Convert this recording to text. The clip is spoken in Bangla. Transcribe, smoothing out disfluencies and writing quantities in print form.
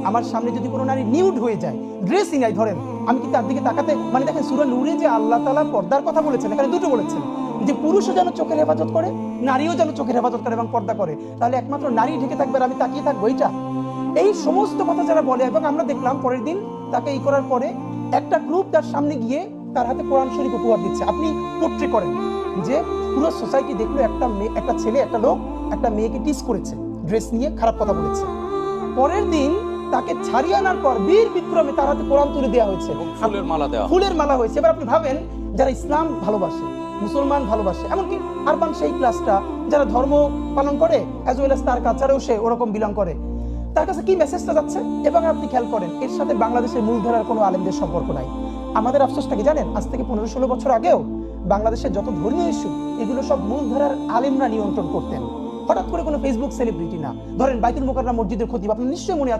আমার সামনে যদি কোনো নারী নিউড হয়ে যায়, ড্রেসই নাই ধরেন, আমি কি তার দিকে তাকাতে, মানে দেখেন সূরা নূরে যে আল্লাহ তাআলা পর্দার কথা বলেছেন, এখানে দুটো বলেছেন, যে পুরুষও যেন চোখের হেফাজত করে, নারীও যেন চোখের হেফাজত করে এবং পর্দা করে। তাহলে একমাত্র নারী ঢেকে থাকবে আর আমি তাকিয়ে থাকবো, এইটা? এই সমস্ত কথা যারা বলে, এবং আমরা দেখলাম পরের দিন তাকে এই করার পরে একটা গ্রুপ তার সামনে গিয়ে তার হাতে কোরআন শরীফ উপহার দিচ্ছে। আপনি পোট্রে করেন যে পুরো সোসাইটি দেখলো একটা ছেলে, একটা লোক একটা মেয়েকে টিস করেছে, ড্রেস নিয়ে খারাপ কথা বলেছে। পরের দিন তাকে ছাড়িয়ে আনার পর বীর বিক্রমে তার হাতে কোরআন তুলে দেওয়া হয়েছে, ফুলের মালা হয়েছে। এবার আপনি ভাবেন, যারা ইসলাম ভালোবাসে, মুসলমান ভালোবাসে, এমনকি আরবান সেই ক্লাসটা যারা ধর্ম পালন করে, অ্যাজ ওয়েল অ্যাজ তার কালচারেও সে ওরকম বিলং করে, তার কাছে কি মেসেজটা যাচ্ছে? এবং আপনি খেয়াল করেন, এর সাথে বাংলাদেশের মূলধারার কোনো আলেমদের সম্পর্ক নাই। আমাদের আফসোসটা কি জানেন? আজ থেকে 15-16 বছর আগেও বাংলাদেশের যত ধর্মীয় ইস্যু, এগুলো সব মূলধারার আলেমরা নিয়ন্ত্রণ করতেন। হঠাৎ করে কোনো ফেসবুক সেলিব্রিটি না। ধরেন বাইতুল মোকাররম মসজিদের খতিব, আপনার নিশ্চয়ই মনে আছে